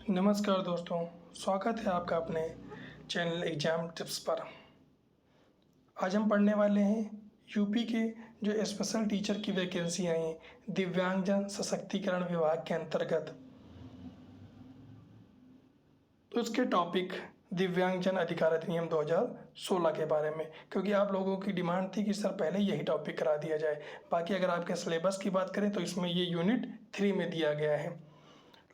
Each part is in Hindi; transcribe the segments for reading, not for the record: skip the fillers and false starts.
नमस्कार दोस्तों, स्वागत है आपका अपने चैनल एग्ज़ाम टिप्स पर। आज हम पढ़ने वाले हैं यूपी के जो स्पेशल टीचर की वैकेंसी आई हैं दिव्यांगजन सशक्तिकरण विभाग के अंतर्गत। तो उसके टॉपिक दिव्यांगजन अधिकार अधिनियम 2016 के बारे में, क्योंकि आप लोगों की डिमांड थी कि सर पहले यही टॉपिक करा दिया जाए। बाकी अगर आपके सिलेबस की बात करें तो इसमें ये यूनिट 3 में दिया गया है,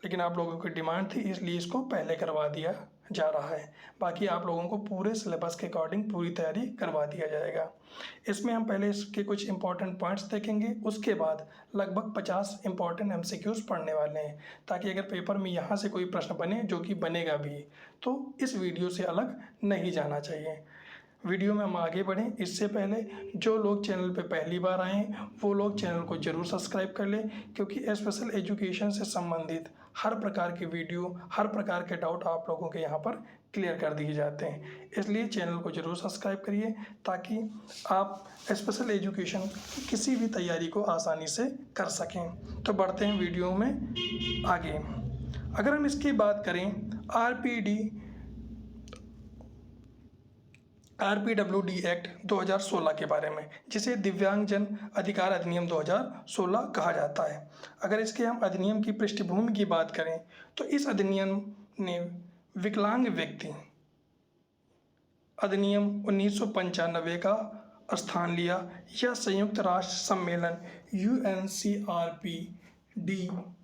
लेकिन आप लोगों की डिमांड थी इसलिए इसको पहले करवा दिया जा रहा है। बाकी आप लोगों को पूरे सिलेबस के अकॉर्डिंग पूरी तैयारी करवा दिया जाएगा। इसमें हम पहले इसके कुछ इंपॉर्टेंट पॉइंट्स देखेंगे, उसके बाद लगभग 50 इंपॉर्टेंट एमसीक्यूज पढ़ने वाले हैं, ताकि अगर पेपर में यहाँ से कोई प्रश्न बने, जो कि बनेगा भी, तो इस वीडियो से अलग नहीं जाना चाहिए। वीडियो में हम आगे बढ़ें इससे पहले जो लोग चैनल पर पहली बार आए वो लोग चैनल को ज़रूर सब्सक्राइब कर लें, क्योंकि स्पेशल एजुकेशन से संबंधित हर प्रकार की वीडियो, हर प्रकार के डाउट आप लोगों के यहाँ पर क्लियर कर दिए जाते हैं। इसलिए चैनल को ज़रूर सब्सक्राइब करिए ताकि आप स्पेशल एजुकेशन की किसी भी तैयारी को आसानी से कर सकें। तो बढ़ते हैं वीडियो में आगे। अगर हम इसकी बात करें आरपीडब्ल्यूडी एक्ट 2016 के बारे में, जिसे दिव्यांगजन अधिकार अधिनियम 2016 कहा जाता है। अगर इसके हम अधिनियम की पृष्ठभूमि की बात करें तो इस अधिनियम ने विकलांग व्यक्ति अधिनियम 1995 का स्थान लिया। यह संयुक्त राष्ट्र सम्मेलन UNCRPD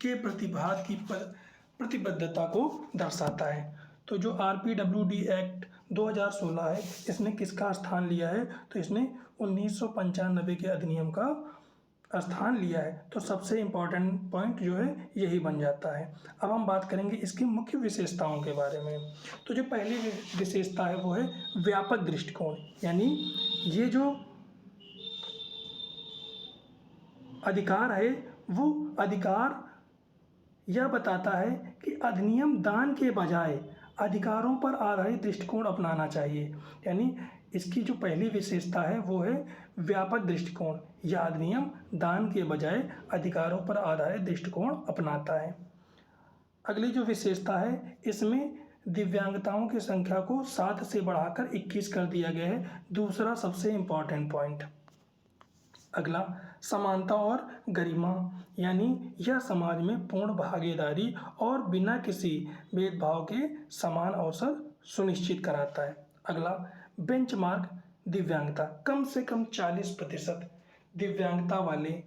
के प्रतिभाग की प्रतिबद्धता को दर्शाता है। तो जो आरपीडब्ल्यूडी एक्ट 2016 है, इसने किसका स्थान लिया है? तो इसने 1995 के अधिनियम का स्थान लिया है। तो सबसे इम्पॉर्टेंट पॉइंट जो है यही बन जाता है। अब हम बात करेंगे इसकी मुख्य विशेषताओं के बारे में। तो जो पहली विशेषता है वो है व्यापक दृष्टिकोण, यानी ये जो अधिकार है वो अधिकार यह बताता है कि अधिनियम दान के बजाय अधिकारों पर आधारित दृष्टिकोण अपनाना चाहिए। यानी इसकी जो पहली विशेषता है वो है व्यापक दृष्टिकोण। यह अधिनियम दान के बजाय अधिकारों पर आधारित दृष्टिकोण अपनाता है। अगली जो विशेषता है, इसमें दिव्यांगताओं की संख्या को 7 से बढ़ाकर 21 कर दिया गया है। दूसरा सबसे इम्पॉर्टेंट पॉइंट। अगला समानता और गरिमा, यानी यह समाज में पूर्ण भागीदारी और बिना किसी भेदभाव के समान अवसर सुनिश्चित कराता है। अगला बेंचमार्क दिव्यांगता, कम से कम 40% दिव्यांगता वाले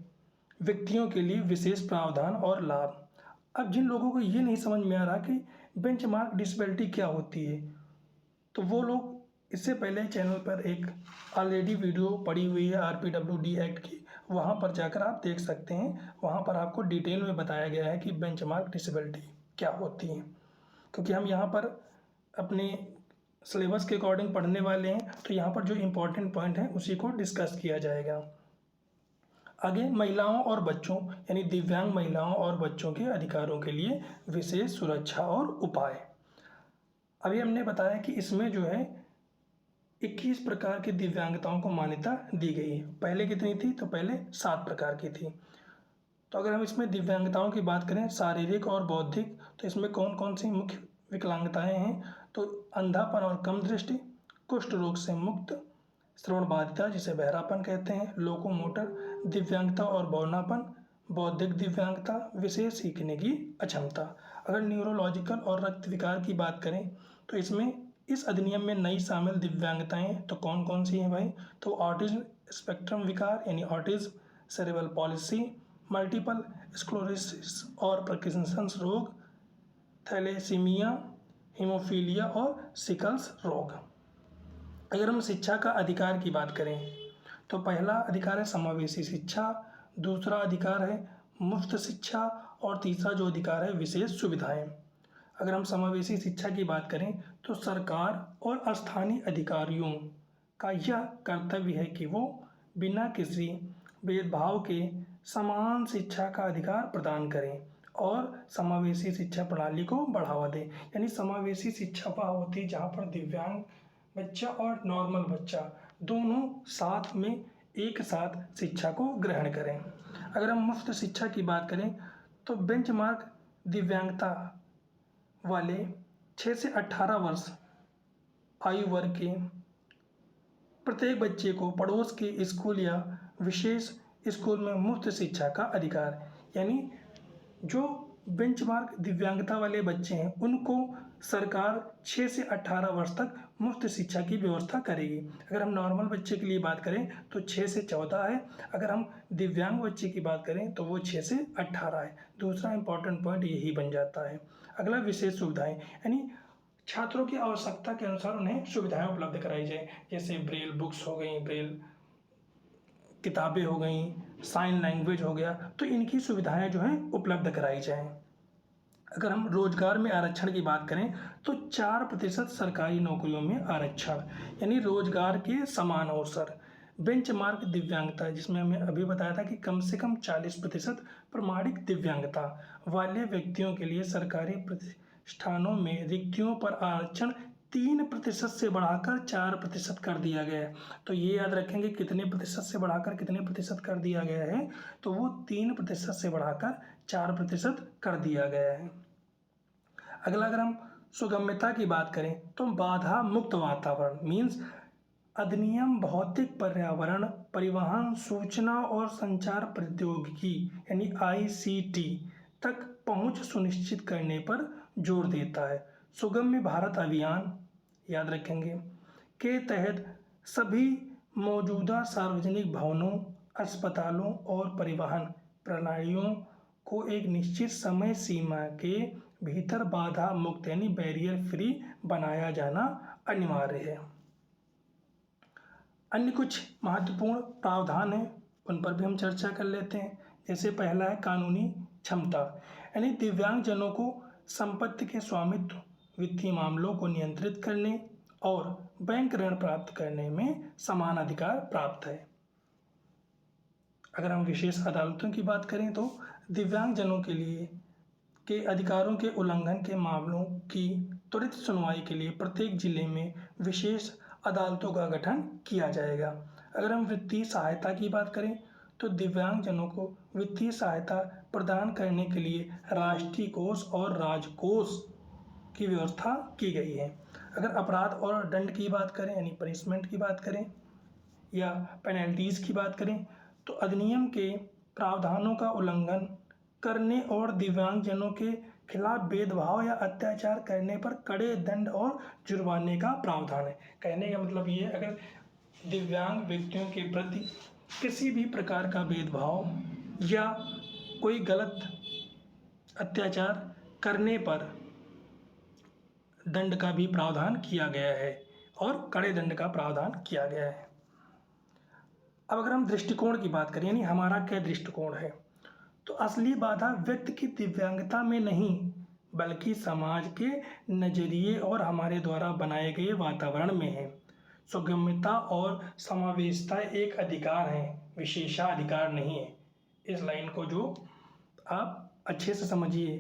व्यक्तियों के लिए विशेष प्रावधान और लाभ। अब जिन लोगों को ये नहीं समझ में आ रहा कि बेंचमार्क डिसेबिलिटी क्या होती है, तो वो लोग इससे पहले चैनल पर एक ऑलरेडी वीडियो पड़ी हुई है आरपीडब्ल्यूडी एक्ट की, वहाँ पर जाकर आप देख सकते हैं। वहाँ पर आपको डिटेल में बताया गया है कि बेंचमार्क डिसेबिलिटी क्या होती है। क्योंकि हम यहाँ पर अपने सिलेबस के अकॉर्डिंग पढ़ने वाले हैं, तो यहाँ पर जो इम्पोर्टेंट पॉइंट है उसी को डिस्कस किया जाएगा। आगे महिलाओं और बच्चों, यानी दिव्यांग महिलाओं और बच्चों के अधिकारों के लिए विशेष सुरक्षा और उपाय। अभी हमने बताया कि इसमें जो है 21 प्रकार की दिव्यांगताओं को मान्यता दी गई है। पहले कितनी थी? तो पहले 7 प्रकार की थी। तो अगर हम इसमें दिव्यांगताओं की बात करें शारीरिक और बौद्धिक, तो इसमें कौन कौन सी मुख्य विकलांगताएं हैं? तो अंधापन और कम दृष्टि, कुष्ठ रोग से मुक्त, श्रवण बाधिता जिसे बहरापन कहते हैं, लोकोमोटर दिव्यांगता और बौनापन, बौद्धिक दिव्यांगता, विशेष सीखने की अक्षमता। अगर न्यूरोलॉजिकल और रक्त विकार की बात करें तो इसमें इस अधिनियम में नई शामिल दिव्यांगताएं तो कौन कौन सी हैं भाई? तो ऑटिज्म स्पेक्ट्रम विकार यानी autism, cerebral palsy, multiple sclerosis और पार्किंसंस रोग, थैलेसीमिया, हीमोफीलिया और सिकल्स रोग। अगर हम शिक्षा का अधिकार की बात करें तो पहला अधिकार है समावेशी शिक्षा, दूसरा अधिकार है मुफ्त शिक्षा और तीसरा जो अधिकार है विशेष सुविधाएं। अगर हम समावेशी शिक्षा की बात करें तो सरकार और स्थानीय अधिकारियों का यह कर्तव्य है कि वो बिना किसी भेदभाव के समान शिक्षा का अधिकार प्रदान करें और समावेशी शिक्षा प्रणाली को बढ़ावा दें। यानी समावेशी शिक्षा वह होती है जहाँ पर दिव्यांग बच्चा और नॉर्मल बच्चा दोनों साथ में एक साथ शिक्षा को ग्रहण करें। अगर हम मुफ्त शिक्षा की बात करें तो बेंचमार्क दिव्यांगता वाले 6 से 18 वर्ष आयु वर्ग के प्रत्येक बच्चे को पड़ोस के स्कूल या विशेष स्कूल में मुफ्त शिक्षा का अधिकार। यानी जो बेंचमार्क दिव्यांगता वाले बच्चे हैं उनको सरकार 6 से 18 वर्ष तक मुफ्त शिक्षा की व्यवस्था करेगी। अगर हम नॉर्मल बच्चे के लिए बात करें तो 6 से 14 है, अगर हम दिव्यांग बच्चे की बात करें तो वो 6 से 18 है। दूसरा इंपॉर्टेंट पॉइंट यही बन जाता है। अगला विशेष सुविधाएं, यानी छात्रों की आवश्यकता के अनुसार उन्हें सुविधाएं उपलब्ध कराई जाए, जैसे ब्रेल बुक्स हो गई, ब्रेल किताबें हो गई, साइन लैंग्वेज हो गया, तो इनकी सुविधाएं जो हैं उपलब्ध कराई जाएं। अगर हम रोजगार में आरक्षण की बात करें तो 4% सरकारी नौकरियों में आरक्षण, यानी रोजगार के समान अवसर। बेंचमार्क दिव्यांगता, जिसमें हमने अभी बताया था कि कम से कम 40% प्रमाणिक दिव्यांगता वाले व्यक्तियों के लिए सरकारी प्रतिष्ठानों में रिक्तियों पर आरक्षण 3% से बढ़ाकर 4% कर दिया गया है। तो ये याद रखेंगे कितने प्रतिशत से बढ़ाकर कितने प्रतिशत कर दिया गया है, तो वो 3% से बढ़ाकर 4% कर दिया गया है। अगला अगर हम सुगम्यता की बात करें तो बाधा मुक्त वातावरण मीन्स अधिनियम भौतिक पर्यावरण परिवहन सूचना और संचार प्रौद्योगिकी यानी ICT तक पहुंच सुनिश्चित करने पर जोर देता है। सुगम्य भारत अभियान याद रखेंगे के तहत सभी मौजूदा सार्वजनिक भवनों, अस्पतालों और परिवहन प्रणालियों को एक निश्चित समय सीमा के भीतर बाधा मुक्त यानी बैरियर फ्री बनाया जाना अनिवार्य है। अन्य कुछ महत्वपूर्ण प्रावधान हैं, उन पर भी हम चर्चा कर लेते हैं। जैसे पहला है कानूनी क्षमता, यानी दिव्यांगजनों को संपत्ति के स्वामित्व, वित्तीय मामलों को नियंत्रित करने और बैंक ऋण प्राप्त करने में समान अधिकार प्राप्त है। अगर हम विशेष अदालतों की बात करें तो दिव्यांगजनों के लिए के अधिकारों के उल्लंघन के मामलों की त्वरित सुनवाई के लिए प्रत्येक जिले में विशेष अदालतों का गठन किया जाएगा। अगर हम वित्तीय सहायता की बात करें तो दिव्यांगजनों को वित्तीय सहायता प्रदान करने के लिए राष्ट्रीय कोष और राजकोष की व्यवस्था की गई है। अगर अपराध और दंड की बात करें यानी पनिशमेंट की बात करें या पेनल्टीज़ की बात करें तो अधिनियम के प्रावधानों का उल्लंघन करने और दिव्यांगजनों के खिलाफ भेदभाव या अत्याचार करने पर कड़े दंड और जुर्माने का प्रावधान है। कहने का मतलब ये, अगर दिव्यांग व्यक्तियों के प्रति किसी भी प्रकार का भेदभाव या कोई गलत अत्याचार करने पर दंड का भी प्रावधान किया गया है और कड़े दंड का प्रावधान किया गया है। अब अगर हम दृष्टिकोण की बात करें यानी हमारा क्या दृष्टिकोण है, तो असली बाधा व्यक्ति की दिव्यांगता में नहीं बल्कि समाज के नज़रिए और हमारे द्वारा बनाए गए वातावरण में है। सुगम्यता और समावेशिता एक अधिकार है, विशेषाधिकार नहीं है। इस लाइन को जो आप अच्छे से समझिए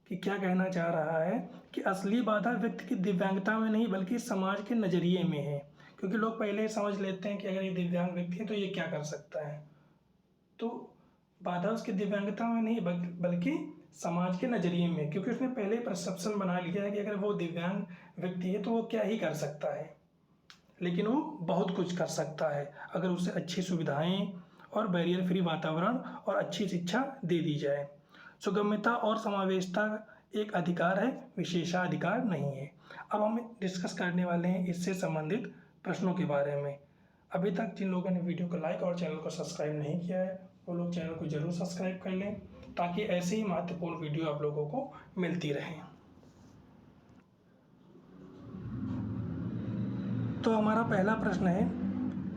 कि क्या कहना चाह रहा है कि असली बाधा व्यक्ति की दिव्यांगता में नहीं बल्कि समाज के नज़रिए में है। क्योंकि लोग पहले ही समझ लेते हैं कि अगर ये दिव्यांग व्यक्ति है तो ये क्या कर सकता है, तो बाधा उसकी दिव्यांगता में नहीं बल्कि समाज के नज़रिए में, क्योंकि उसने पहले ही परसेप्शन बना लिया है कि अगर वो दिव्यांग व्यक्ति है तो वो क्या ही कर सकता है, लेकिन वो बहुत कुछ कर सकता है अगर उसे अच्छी सुविधाएं और बैरियर फ्री वातावरण और अच्छी शिक्षा दे दी जाए। सुगम्यता और समावेशिता एक अधिकार है, विशेषाधिकार नहीं है। अब हम डिस्कस करने वाले हैं इससे संबंधित प्रश्नों के बारे में। अभी तक जिन लोगों ने वीडियो को लाइक और चैनल को सब्सक्राइब नहीं किया है वो लोग चैनल को जरूर सब्सक्राइब कर लें ताकि ऐसे ही महत्वपूर्ण वीडियो आप लोगों को मिलती रहें। तो हमारा पहला प्रश्न है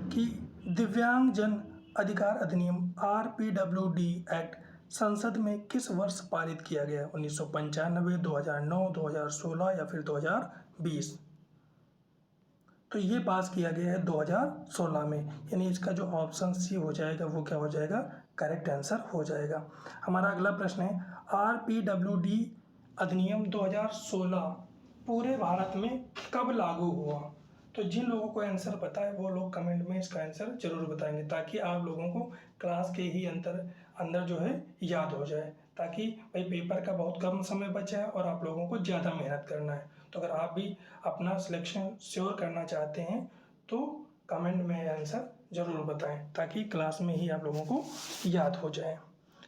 कि दिव्यांगजन अधिकार अधिनियम RPWD एक्ट संसद में किस वर्ष पारित किया गया? 1995, 2009, 2016 या फिर 2020? तो ये पास किया गया है 2016 में, यानी इसका जो ऑप्शन सी हो जाएगा वो क्या हो जाएगा? करेक्ट आंसर हो जाएगा। हमारा अगला प्रश्न है RPWD अधिनियम 2016 पूरे भारत में कब लागू हुआ? तो जिन लोगों को आंसर पता है वो लोग कमेंट में इसका आंसर जरूर बताएंगे ताकि आप लोगों को क्लास के ही अंदर जो है याद हो जाए। ताकि भाई पेपर का बहुत कम समय बचा है और आप लोगों को ज़्यादा मेहनत करना है। तो अगर आप भी अपना सिलेक्शन श्योर करना चाहते हैं तो कमेंट में आंसर ज़रूर बताएं ताकि क्लास में ही आप लोगों को याद हो जाए।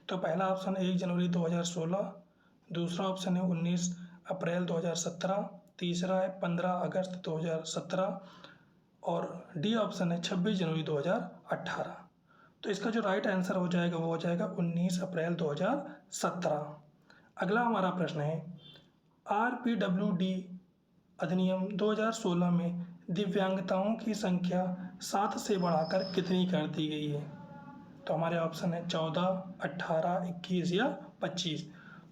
तो पहला ऑप्शन 1 जनवरी 2016, दूसरा ऑप्शन है 19 अप्रैल 2017, तीसरा है 15 अगस्त 2017 और डी ऑप्शन है 26 जनवरी 2018। तो इसका जो राइट आंसर हो जाएगा वो हो जाएगा 19 अप्रैल 2017। अगला हमारा प्रश्न है RPWD अधिनियम 2016 में दिव्यांगताओं की संख्या 7 से बढ़ाकर कितनी कर दी गई है? तो हमारे ऑप्शन है 14, 18, 21 या 25।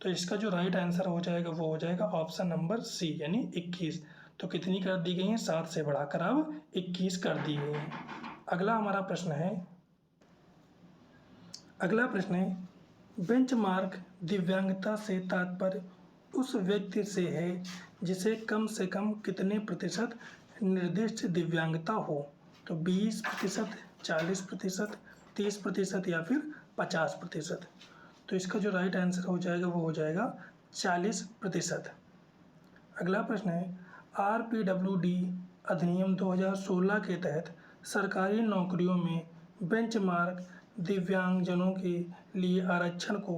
तो इसका जो राइट आंसर हो जाएगा वो हो जाएगा ऑप्शन नंबर सी यानी 21। तो कितनी कर दी गई है? 7 से बढ़ाकर अब 21 कर दी गई है। अगला प्रश्न है बेंचमार्क दिव्यांगता से तात्पर्य उस व्यक्ति से है जिसे कम से कम कितने प्रतिशत निर्दिष्ट दिव्यांगता हो? तो 20%, 40%, 30% या फिर 50%। तो इसका जो राइट आंसर हो जाएगा वो हो जाएगा 40%। अगला प्रश्न है RPWD अधिनियम 2016 के तहत सरकारी नौकरियों में बेंचमार्क दिव्यांगजनों के लिए आरक्षण को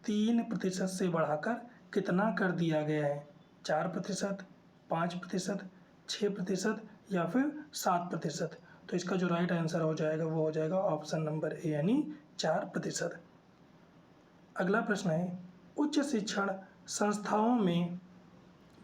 3% से बढ़ाकर कितना कर दिया गया है? 4%, 5%, 6% या फिर 7%। तो इसका जो राइट आंसर हो जाएगा वो हो जाएगा ऑप्शन नंबर ए यानी 4%। अगला प्रश्न है उच्च शिक्षण संस्थाओं में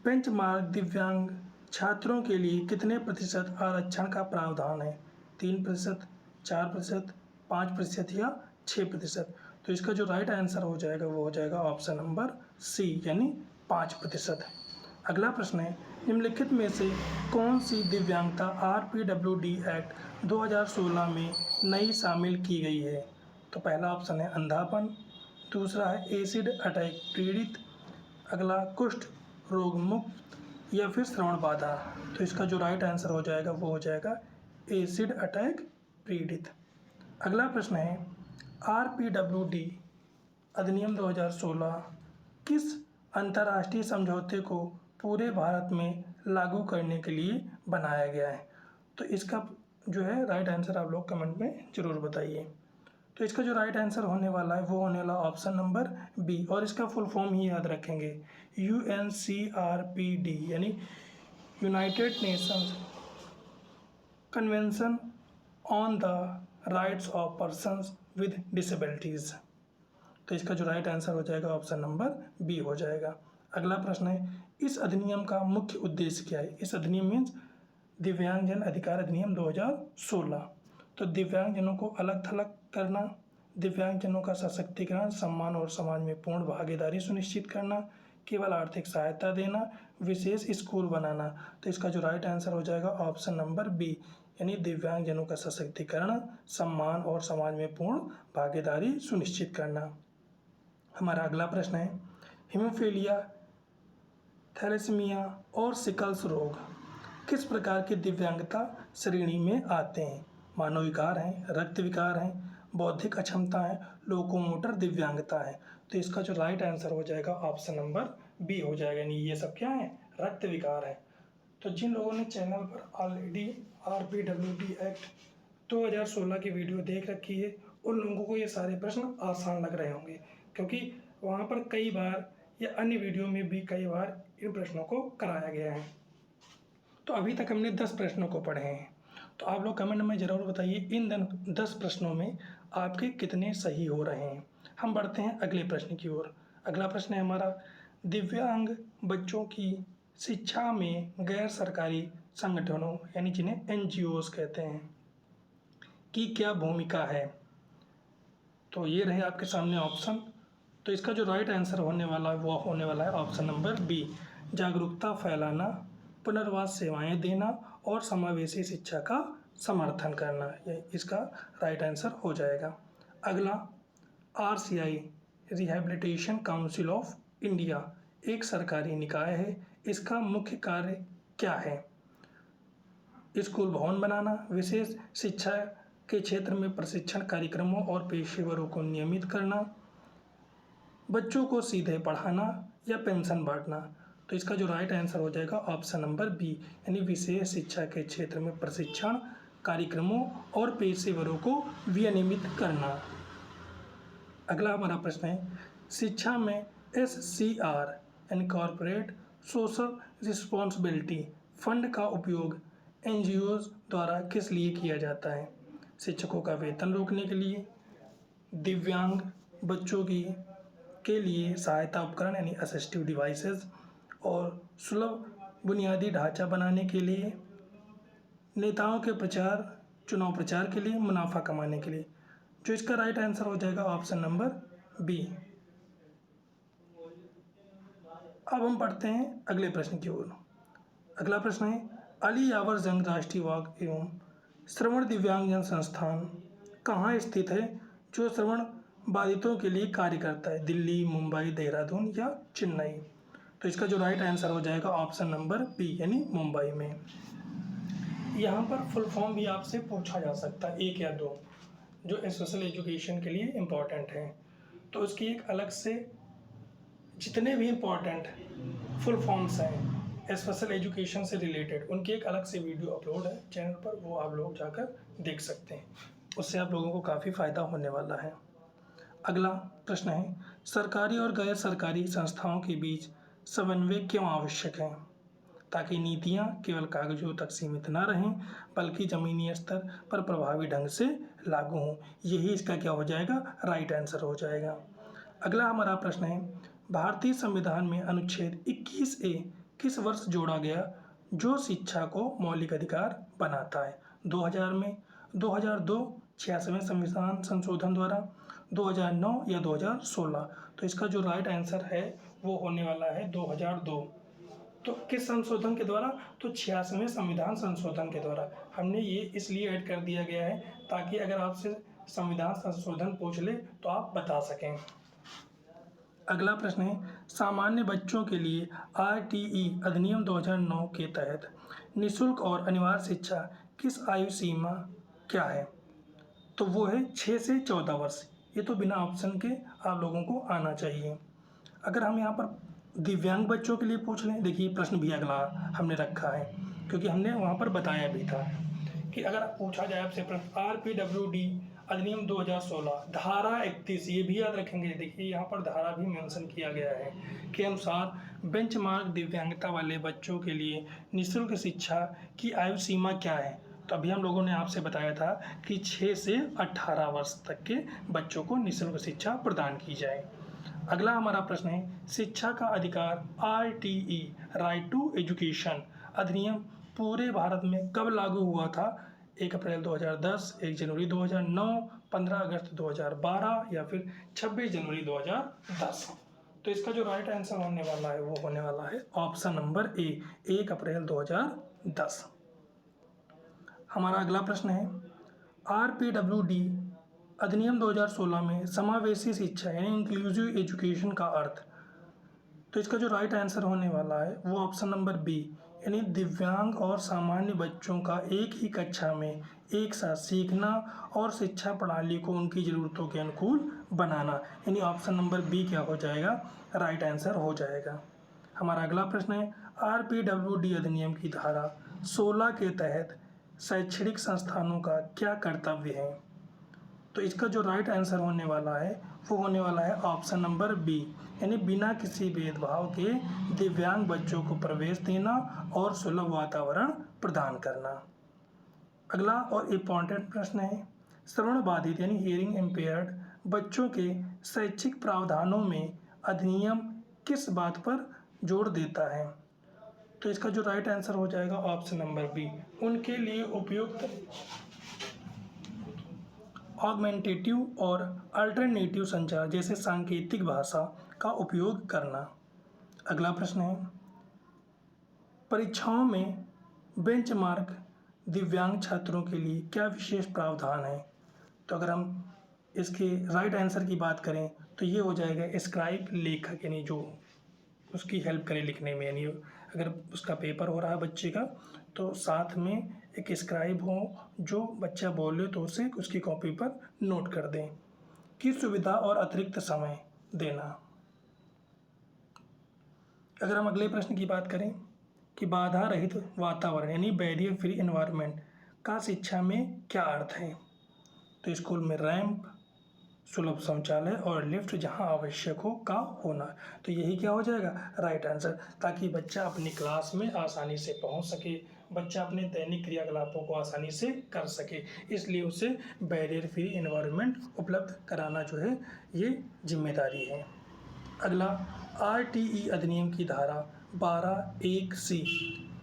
बेंचमार्क दिव्यांग छात्रों के लिए कितने प्रतिशत आरक्षण का प्रावधान है? 3%, 4%, 5% या 6%। तो इसका जो राइट आंसर हो जाएगा वो हो जाएगा ऑप्शन नंबर सी यानी 5%। अगला प्रश्न है निम्नलिखित में से कौन सी दिव्यांगता RPWD एक्ट 2016 में नई शामिल की गई है? तो पहला ऑप्शन है अंधापन, दूसरा है एसिड अटैक पीड़ित, अगला कुष्ठ रोग मुक्त या फिर श्रवण बाधा। तो इसका जो राइट आंसर हो जाएगा वो हो जाएगा एसिड अटैक पीड़ित। अगला प्रश्न है RPWD अधिनियम 2016 किस अंतर्राष्ट्रीय समझौते को पूरे भारत में लागू करने के लिए बनाया गया है? तो इसका जो है राइट आंसर आप लोग कमेंट में ज़रूर बताइए। तो इसका जो राइट आंसर होने वाला है वो होने वाला ऑप्शन नंबर बी और इसका फुल फॉर्म ही याद रखेंगे UNCRPD यानी United Nations convention on the rights of persons with disabilities. तो इसका जो राइट आंसर हो जाएगा ऑप्शन नंबर बी हो जाएगा। अगला प्रश्न है इस अधिनियम का मुख्य उद्देश्य क्या है? इस अधिनियम मीन्स दिव्यांगजन अधिकार अधिनियम 2016। तो दिव्यांगजनों को अलग थलग करना, दिव्यांगजनों का सशक्तिकरण, सम्मान और समाज में पूर्ण भागीदारी सुनिश्चित करना, केवल आर्थिक सहायता देना, विशेष स्कूल बनाना। तो इसका जो राइट आंसर हो जाएगा ऑप्शन नंबर बी यानी दिव्यांगजनों का सशक्तिकरण, सम्मान और समाज में पूर्ण भागीदारी सुनिश्चित करना। हमारा अगला प्रश्न है हीमोफीलिया, थैलेसीमिया और सिकल्स रोग किस प्रकार की दिव्यांगता श्रेणी में आते हैं? मानव विकार हैं, रक्त विकार हैं, बौद्धिक अक्षमता है, लोकोमोटर दिव्यांगता है। तो इसका जो राइट आंसर हो जाएगा ऑप्शन नंबर बी हो जाएगा यानी ये सब क्या है? रक्त विकार है। तो जिन लोगों ने चैनल पर ऑलरेडी RPWD एक्ट 2016 की वीडियो देख रखी है उन लोगों को ये सारे प्रश्न आसान लग रहे होंगे क्योंकि वहाँ पर कई बार या अन्य वीडियो में भी कई बार इन प्रश्नों को कराया गया है। तो अभी तक हमने 10 प्रश्नों को पढ़े हैं। तो आप लोग कमेंट में ज़रूर बताइए इन 10 प्रश्नों में आपके कितने सही हो रहे हैं। हम बढ़ते हैं अगले प्रश्न की ओर। अगला प्रश्न है हमारा दिव्यांग बच्चों की शिक्षा में गैर सरकारी संगठनों यानी जिन्हें NGOs कहते हैं की क्या भूमिका है? तो ये रहे आपके सामने ऑप्शन। तो इसका जो राइट आंसर होने वाला है वो होने वाला है ऑप्शन नंबर बी जागरूकता फैलाना, पुनर्वास सेवाएं देना और समावेशी शिक्षा का समर्थन करना। ये इसका राइट आंसर हो जाएगा। अगला RCI rehabilitation council of India एक सरकारी निकाय है। इसका मुख्य कार्य क्या है? स्कूल भवन बनाना, विशेष शिक्षा के क्षेत्र में प्रशिक्षण कार्यक्रमों और पेशेवरों को नियमित करना, बच्चों को सीधे पढ़ाना या पेंशन बांटना। तो इसका जो राइट आंसर हो जाएगा ऑप्शन नंबर बी, यानी विशेष शिक्षा के क्षेत्र में प्रशिक्षण कार्यक्रमों और पेशेवरों को विनियमित करना। अगला हमारा प्रश्न है, शिक्षा में SCR यानी कॉरपोरेट सोशल रिस्पॉन्सिबिलिटी फंड का उपयोग NGOs द्वारा किस लिए किया जाता है? शिक्षकों का वेतन रोकने के लिए, दिव्यांग बच्चों के लिए सहायता उपकरण यानी असिस्टिव डिवाइसेस और सुलभ बुनियादी ढांचा बनाने के लिए, नेताओं के चुनाव प्रचार के लिए, मुनाफा कमाने के लिए। जो इसका राइट आंसर हो जाएगा ऑप्शन नंबर बी। अब हम पढ़ते हैं अगले प्रश्न की ओर। अगला प्रश्न है, अली यावर जंग राष्ट्रीय वाक एवं श्रवण दिव्यांगजन संस्थान कहाँ स्थित है जो श्रवण बाधितों के लिए कार्य करता है? दिल्ली, मुंबई, देहरादून या चेन्नई? तो इसका जो राइट आंसर हो जाएगा ऑप्शन नंबर बी, यानी मुंबई में। यहाँ पर फुल फॉर्म भी आपसे पूछा जा सकता है, एक या दो, जो स्पेशल एजुकेशन के लिए इम्पॉर्टेंट है। तो उसकी एक अलग से जितने भी इम्पॉर्टेंट फुल फॉर्म्स हैं स्पेशल एजुकेशन से रिलेटेड, उनकी एक अलग से वीडियो अपलोड है चैनल पर, वो आप लोग जाकर देख सकते हैं। उससे आप लोगों को काफ़ी फ़ायदा होने वाला है। अगला प्रश्न है, सरकारी और गैर सरकारी संस्थाओं के बीच समन्वय क्यों आवश्यक है? ताकि नीतियां केवल कागजों तक सीमित न रहें बल्कि ज़मीनी स्तर पर प्रभावी ढंग से लागू हों। यही इसका क्या हो जाएगा? राइट आंसर हो जाएगा। अगला हमारा प्रश्न है, भारतीय संविधान में अनुच्छेद 21A किस वर्ष जोड़ा गया जो शिक्षा को मौलिक अधिकार बनाता है? 2000 में, 2002, 86वें संविधान संशोधन द्वारा, 2009 या 2016? तो इसका जो राइट आंसर है वो होने वाला है 2002। तो किस संशोधन के द्वारा? तो 86वें संविधान संशोधन के द्वारा। हमने ये इसलिए ऐड कर दिया गया है ताकि अगर आपसे संविधान संशोधन पूछ ले तो आप बता सकें। अगला प्रश्न है, सामान्य बच्चों के लिए RTE अधिनियम 2009 के तहत निःशुल्क और अनिवार्य शिक्षा किस आयु सीमा क्या है? तो वो है 6 से 14 वर्ष। ये तो बिना ऑप्शन के आप लोगों को आना चाहिए। अगर हम यहाँ पर दिव्यांग बच्चों के लिए पूछ लें, देखिए प्रश्न भी अगला हमने रखा है क्योंकि हमने वहाँ पर बताया भी था कि अगर पूछा जाए आपसे प्रश्न RPWD अधिनियम 2016 धारा 31, ये भी याद रखेंगे। देखिए यहाँ पर धारा भी मेंशन किया गया है के अनुसार बेंचमार्क दिव्यांगता वाले बच्चों के लिए निःशुल्क शिक्षा की आयु सीमा क्या है? तो अभी हम लोगों ने आपसे बताया था कि 6 से 18 वर्ष तक के बच्चों को निःशुल्क शिक्षा प्रदान की जाए। अगला हमारा प्रश्न है, शिक्षा का अधिकार RTE राइट टू एजुकेशन अधिनियम पूरे भारत में कब लागू हुआ था? 1 अप्रैल 2010, 1 जनवरी 2009, 15 अगस्त 2012 या फिर 26 जनवरी 2010? तो इसका जो राइट आंसर होने वाला है वो होने वाला है ऑप्शन नंबर ए, 1 अप्रैल 2010। हमारा अगला प्रश्न है, RPWD अधिनियम 2016 में समावेशी शिक्षा यानी इंक्लूसिव एजुकेशन का अर्थ? तो इसका जो राइट आंसर होने वाला है वो ऑप्शन नंबर बी, यानी दिव्यांग और सामान्य बच्चों का एक ही कक्षा में एक साथ सीखना और शिक्षा प्रणाली को उनकी ज़रूरतों के अनुकूल बनाना, यानी ऑप्शन नंबर बी क्या हो जाएगा? राइट आंसर हो जाएगा। हमारा अगला प्रश्न है, RPWD अधिनियम की धारा 16 के तहत शैक्षणिक संस्थानों का क्या कर्तव्य है? तो इसका जो राइट आंसर होने वाला है वो होने वाला है ऑप्शन नंबर बी, यानी बिना किसी भेदभाव के दिव्यांग बच्चों को प्रवेश देना और सुलभ वातावरण प्रदान करना। अगला और इम्पॉर्टेंट प्रश्न है, श्रवण बाधित यानी हियरिंग इम्पेयर्ड बच्चों के शैक्षिक प्रावधानों में अधिनियम किस बात पर जोर देता है? तो इसका जो राइट आंसर हो जाएगा ऑप्शन नंबर बी, उनके लिए उपयुक्त ऑगमेंटेटिव और अल्टरनेटिव संचार जैसे सांकेतिक भाषा का उपयोग करना। अगला प्रश्न है, परीक्षाओं में बेंचमार्क दिव्यांग छात्रों के लिए क्या विशेष प्रावधान है? तो अगर हम इसके राइट आंसर की बात करें तो ये हो जाएगा स्क्राइब लेखक, यानी जो उसकी हेल्प करे लिखने में, यानी अगर उसका पेपर हो रहा है बच्चे का तो साथ में एक स्क्राइब हो जो बच्चा बोले तो उसे उसकी कॉपी पर नोट कर दें। की सुविधा और अतिरिक्त समय देना। अगर हम अगले प्रश्न की बात करें कि बाधा रहित वातावरण यानी बैरियर फ्री एनवायरनमेंट का शिक्षा में क्या अर्थ है, तो स्कूल में रैंप, सुलभ शौचालय और लिफ्ट जहां आवश्यक हो का होना। तो यही क्या हो जाएगा राइट आंसर, ताकि बच्चा अपनी क्लास में आसानी से पहुंच सके, बच्चा अपने दैनिक क्रियाकलापों को आसानी से कर सके, इसलिए उसे बैरियर फ्री एनवायरनमेंट उपलब्ध कराना जो है ये जिम्मेदारी है। अगला आरटीई अधिनियम की धारा 12(1)(c)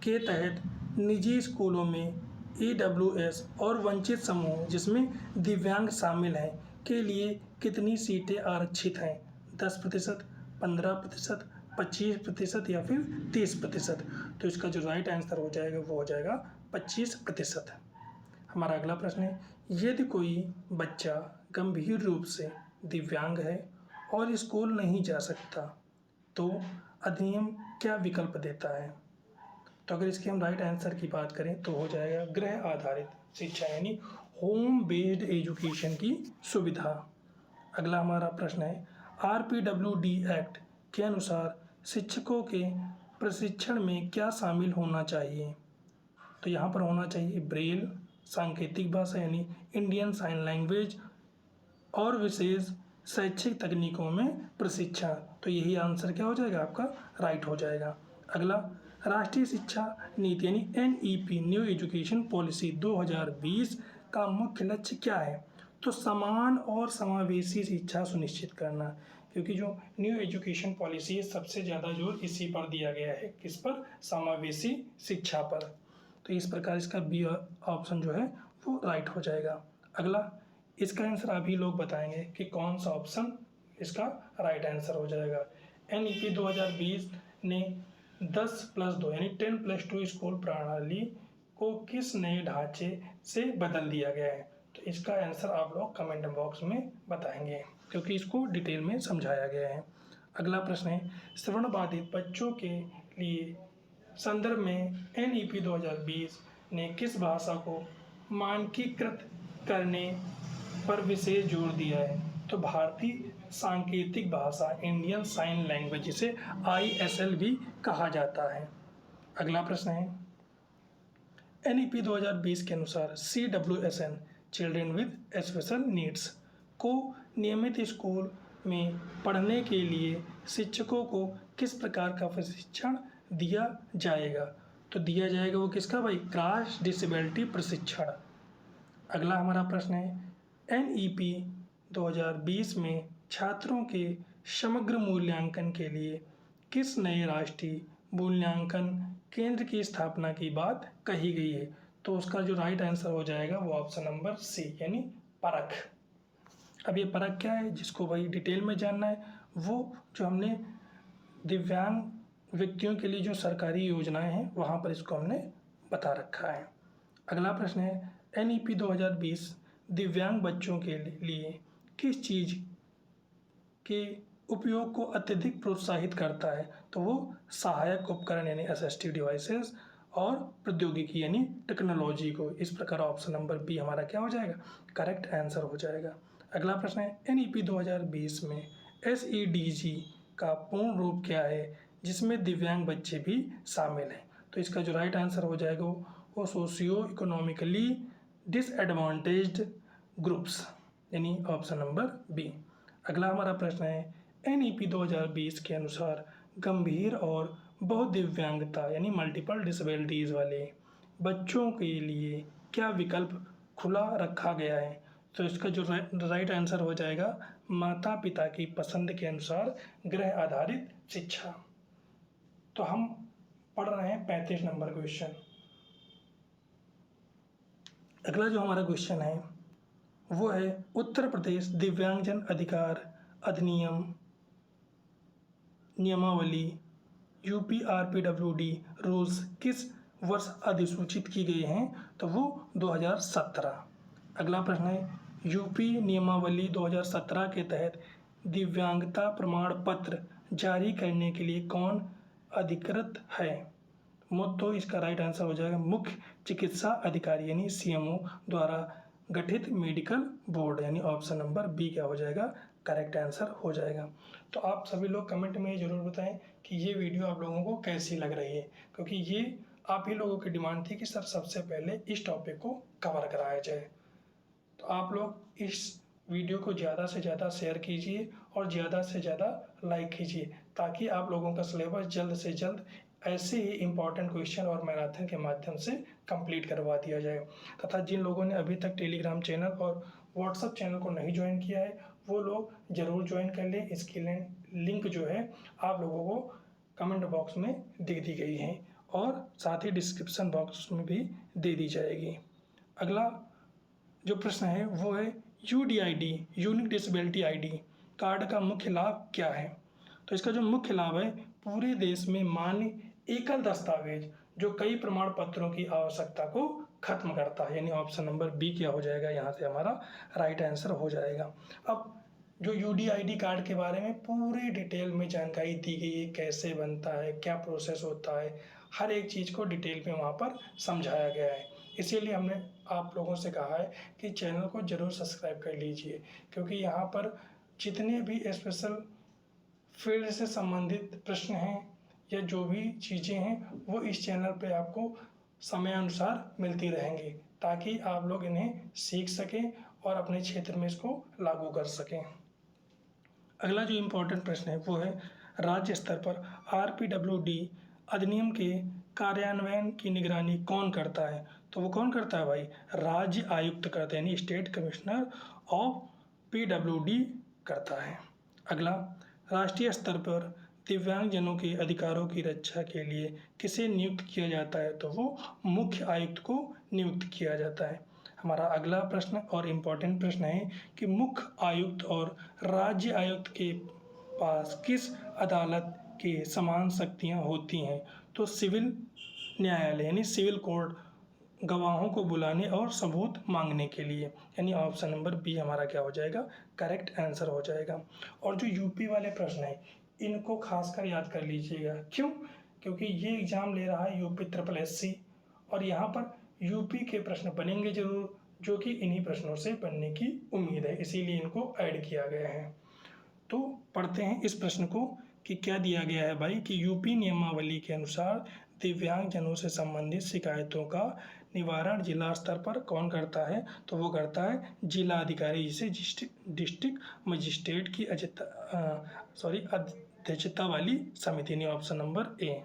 के तहत निजी स्कूलों में ईडब्ल्यूएस और वंचित समूह जिसमें दिव्यांग शामिल हैं के लिए कितनी सीटें आरक्षित हैं? 10%, 15%, 25% या फिर 30%? तो इसका जो राइट आंसर हो जाएगा वो हो जाएगा 25%। हमारा अगला प्रश्न है, यदि कोई बच्चा गंभीर रूप से दिव्यांग है और स्कूल नहीं जा सकता तो अधिनियम क्या विकल्प देता है? तो अगर इसके हम राइट आंसर की बात करें तो हो जाएगा गृह आधारित शिक्षा यानी होम बेस्ड एजुकेशन की सुविधा। अगला हमारा प्रश्न है, आरपीडब्ल्यूडी एक्ट के अनुसार शिक्षकों के प्रशिक्षण में क्या शामिल होना चाहिए? तो यहाँ पर होना चाहिए ब्रेल, सांकेतिक भाषा यानी इंडियन साइन लैंग्वेज और विशेष शैक्षिक तकनीकों में प्रशिक्षण। तो यही आंसर क्या हो जाएगा आपका राइट हो जाएगा। अगला, राष्ट्रीय शिक्षा नीति यानी एनईपी न्यू एजुकेशन पॉलिसी 2020 का मुख्य लक्ष्य क्या है? तो समान और समावेशी शिक्षा सुनिश्चित करना, क्योंकि जो न्यू एजुकेशन पॉलिसी है सबसे ज़्यादा जोर इसी पर दिया गया है, किस पर? समावेशी शिक्षा पर। तो इस प्रकार इसका बी ऑप्शन जो है वो राइट हो जाएगा। अगला, इसका आंसर अभी लोग बताएंगे कि कौन सा ऑप्शन इसका राइट आंसर हो जाएगा। एनईपी 2020 ने 10+2 यानी 10+2 स्कूल प्रणाली को किस नए ढांचे से बदल दिया गया है? तो इसका आंसर आप लोग कमेंट बॉक्स में बताएंगे, क्योंकि इसको डिटेल में समझाया गया है। अगला प्रश्न है, श्रवण बाधित बच्चों के लिए संदर्भ में एनईपी 2020 ने किस भाषा को मानकीकृत करने पर विशेष जोर दिया है? तो भारतीय सांकेतिक भाषा इंडियन साइन लैंग्वेज, जिसे ISL भी कहा जाता है। अगला प्रश्न है, एनईपी 2020 के अनुसार CWSN children with special needs को नियमित स्कूल में पढ़ने के लिए शिक्षकों को किस प्रकार का प्रशिक्षण दिया जाएगा? तो दिया जाएगा वो किसका भाई? क्रॉस डिसेबिलिटी प्रशिक्षण। अगला हमारा प्रश्न है, एनईपी 2020 में छात्रों के समग्र मूल्यांकन के लिए किस नए राष्ट्रीय मूल्यांकन केंद्र की स्थापना की बात कही गई है? तो उसका जो राइट आंसर हो जाएगा वो ऑप्शन नंबर सी यानी परख। अब ये परख क्या है, जिसको भाई डिटेल में जानना है, वो जो हमने दिव्यांग व्यक्तियों के लिए जो सरकारी योजनाएं हैं वहाँ पर इसको हमने बता रखा है। अगला प्रश्न है, एनईपी 2020 दिव्यांग बच्चों के लिए किस चीज़ के उपयोग को अत्यधिक प्रोत्साहित करता है? तो वो सहायक उपकरण यानी असिस्टिव डिवाइसेस और प्रौद्योगिकी यानी टेक्नोलॉजी को। इस प्रकार ऑप्शन नंबर बी हमारा क्या हो जाएगा? करेक्ट आंसर हो जाएगा। अगला प्रश्न है, एनईपी 2020 में SEDG का पूर्ण रूप क्या है जिसमें दिव्यांग बच्चे भी शामिल हैं? तो इसका जो राइट आंसर हो जाएगा वो सोशियो इकोनॉमिकली डिसएडवांटेज्ड ग्रुप्स यानी ऑप्शन नंबर बी। अगला हमारा प्रश्न है, एनईपी 2020 के अनुसार गंभीर और बहुदिव्यांगता यानी मल्टीपल डिसेबिलिटीज़ वाले बच्चों के लिए क्या विकल्प खुला रखा गया है? तो इसका जो राइट आंसर हो जाएगा माता पिता की पसंद के अनुसार गृह आधारित शिक्षा। तो हम पढ़ रहे हैं 35 नंबर क्वेश्चन। अगला जो हमारा क्वेश्चन है वो है, उत्तर प्रदेश दिव्यांगजन अधिकार अधिनियम नियमावली UPRPWD रूल्स किस वर्ष अधिसूचित की गई हैं? तो वो 2017। अगला प्रश्न है, यूपी नियमावली 2017 के तहत दिव्यांगता प्रमाण पत्र जारी करने के लिए कौन अधिकृत है? तो इसका राइट आंसर हो जाएगा मुख्य चिकित्सा अधिकारी यानी CMO द्वारा गठित मेडिकल बोर्ड यानी ऑप्शन नंबर बी क्या हो जाएगा? करेक्ट आंसर हो जाएगा। तो आप सभी लोग कमेंट में ज़रूर बताएं कि ये वीडियो आप लोगों को कैसी लग रही है, क्योंकि ये आप ही लोगों की डिमांड थी कि सर सबसे पहले इस टॉपिक को कवर कराया जाए। तो आप लोग इस वीडियो को ज़्यादा से ज़्यादा शेयर कीजिए और ज़्यादा से ज़्यादा लाइक कीजिए, ताकि आप लोगों का सिलेबस जल्द से जल्द ऐसे ही इम्पॉर्टेंट क्वेश्चन और मैराथन के माध्यम से कंप्लीट करवा दिया जाए। तथा जिन लोगों ने अभी तक टेलीग्राम चैनल और व्हाट्सएप चैनल को नहीं ज्वाइन किया है, वो लोग ज़रूर ज्वाइन कर लें। इसकी लिंक जो है आप लोगों को कमेंट बॉक्स में दे दी गई है और साथ ही डिस्क्रिप्शन बॉक्स में भी दे दी जाएगी। अगला जो प्रश्न है वो है UDID unique disability ID card का मुख्य लाभ क्या है। तो इसका जो मुख्य लाभ है, पूरे देश में मान्य एकल दस्तावेज जो कई प्रमाण पत्रों की आवश्यकता को खत्म करता है, यानी ऑप्शन नंबर बी क्या हो जाएगा, यहाँ से हमारा राइट आंसर हो जाएगा। अब जो UDID कार्ड के बारे में पूरी डिटेल में जानकारी दी गई है, कैसे बनता है, क्या प्रोसेस होता है, हर एक चीज़ को डिटेल में वहाँ पर समझाया गया है। इसीलिए हमने आप लोगों से कहा है कि चैनल को ज़रूर सब्सक्राइब कर लीजिए, क्योंकि यहाँ पर जितने भी स्पेशल फील्ड से संबंधित प्रश्न हैं या जो भी चीज़ें हैं वो इस चैनल पे आपको समयानुसार मिलती रहेंगी, ताकि आप लोग इन्हें सीख सकें और अपने क्षेत्र में इसको लागू कर सकें। अगला जो इम्पोर्टेंट प्रश्न है वो है राज्य स्तर पर RPWD अधिनियम के कार्यान्वयन की निगरानी कौन करता है। तो वो कौन करता है भाई, राज्य आयुक्त करते हैं, यानी स्टेट कमिश्नर ऑफ PWD करता है। अगला, राष्ट्रीय स्तर पर दिव्यांगजनों के अधिकारों की रक्षा के लिए किसे नियुक्त किया जाता है। तो वो मुख्य आयुक्त को नियुक्त किया जाता है। हमारा अगला प्रश्न और इम्पोर्टेंट प्रश्न है कि मुख्य आयुक्त और राज्य आयुक्त के पास किस अदालत के समान शक्तियाँ होती हैं। तो सिविल न्यायालय यानी सिविल कोर्ट, गवाहों को बुलाने और सबूत मांगने के लिए, यानी ऑप्शन नंबर बी हमारा क्या हो जाएगा, करेक्ट आंसर हो जाएगा। और जो यूपी वाले प्रश्न हैं इनको खासकर याद कर लीजिएगा। क्यों? क्योंकि ये एग्ज़ाम ले रहा है UP SSC और यहाँ पर यूपी के प्रश्न बनेंगे जरूर, जो कि इन्हीं प्रश्नों से बनने की उम्मीद है, इसीलिए इनको ऐड किया गया है। तो पढ़ते हैं इस प्रश्न को कि क्या दिया गया है भाई, कि यूपी नियमावली के अनुसार दिव्यांगजनों से संबंधित शिकायतों का निवारण जिला स्तर पर कौन करता है। तो वो करता है जिला अधिकारी, जिसे डिस्ट्रिक्ट मजिस्ट्रेट की अध्यक्षता वाली समिति, ने ऑप्शन नंबर ए।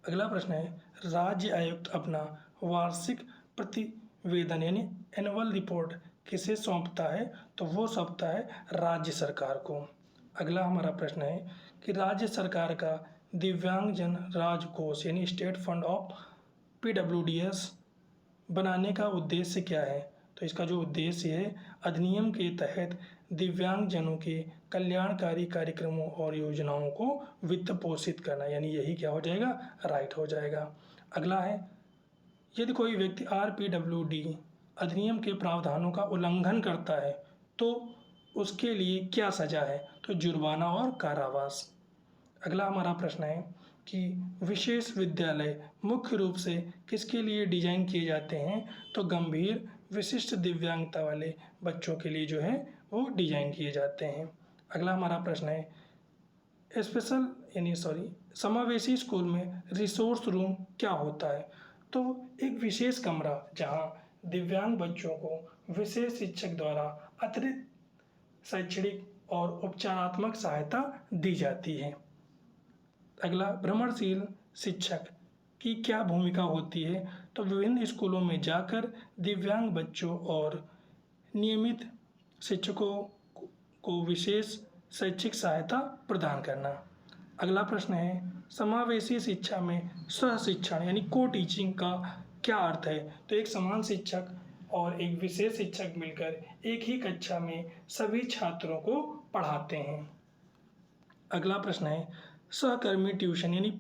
अगला प्रश्न है, राज्य आयुक्त अपना वार्षिक प्रतिवेदन यानी एनुअल रिपोर्ट किसे सौंपता है। तो वो सौंपता है राज्य सरकार को। अगला हमारा प्रश्न है कि राज्य सरकार का दिव्यांगजन राजकोष यानी स्टेट फंड ऑफ PWDS बनाने का उद्देश्य क्या है। तो इसका जो उद्देश्य है, अधिनियम के तहत दिव्यांगजनों के कल्याणकारी कार्यक्रमों और योजनाओं को वित्त पोषित करना, यानी यही क्या हो जाएगा, राइट हो जाएगा। अगला है, यदि कोई व्यक्ति RPWD अधिनियम के प्रावधानों का उल्लंघन करता है तो उसके लिए क्या सजा है। तो जुर्माना और कारावास। अगला हमारा प्रश्न है कि विशेष विद्यालय मुख्य रूप से किसके लिए डिजाइन किए जाते हैं। तो गंभीर विशिष्ट दिव्यांगता वाले बच्चों के लिए जो है वो डिजाइन किए जाते हैं। अगला हमारा प्रश्न है समावेशी स्कूल में रिसोर्स रूम क्या होता है। तो एक विशेष कमरा जहां दिव्यांग बच्चों को विशेष शिक्षक द्वारा अतिरिक्त शैक्षणिक और उपचारात्मक सहायता दी जाती है। अगला, भ्रमणशील शिक्षक की क्या भूमिका होती है। तो विभिन्न स्कूलों में जाकर दिव्यांग बच्चों और नियमित शिक्षकों को विशेष शैक्षिक सहायता प्रदान करना। अगला प्रश्न है, समावेशी शिक्षा में सह शिक्षण यानी को टीचिंग का क्या अर्थ है। तो एक समान शिक्षक और एक विशेष शिक्षक मिलकर एक ही कक्षा में सभी छात्रों को पढ़ाते हैं। अगला प्रश्न है, सहकर्मी ट्यूशन यानी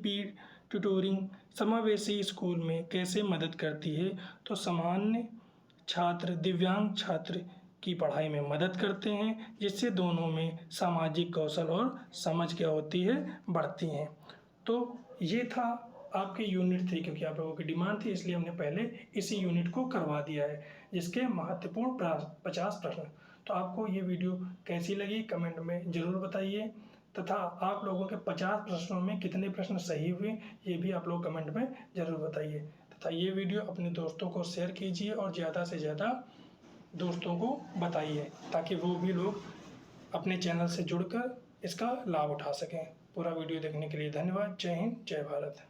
ट्यूटोरिंग समावेशी स्कूल में कैसे मदद करती है। तो सामान्य छात्र दिव्यांग छात्र की पढ़ाई में मदद करते हैं, जिससे दोनों में सामाजिक कौशल और समझ क्या होती है, बढ़ती हैं। तो ये था आपके यूनिट 3, क्योंकि आप लोगों की डिमांड थी इसलिए हमने पहले इसी यूनिट को करवा दिया है, जिसके महत्वपूर्ण 50 प्रश्न। तो आपको ये वीडियो कैसी लगी कमेंट में ज़रूर बताइए, तथा आप लोगों के 50 प्रश्नों में कितने प्रश्न सही हुए ये भी आप लोग कमेंट में ज़रूर बताइए। तथा ये वीडियो अपने दोस्तों को शेयर कीजिए और ज़्यादा से ज़्यादा दोस्तों को बताइए, ताकि वो भी लोग अपने चैनल से जुड़कर इसका लाभ उठा सकें। पूरा वीडियो देखने के लिए धन्यवाद। जय हिंद, जय भारत।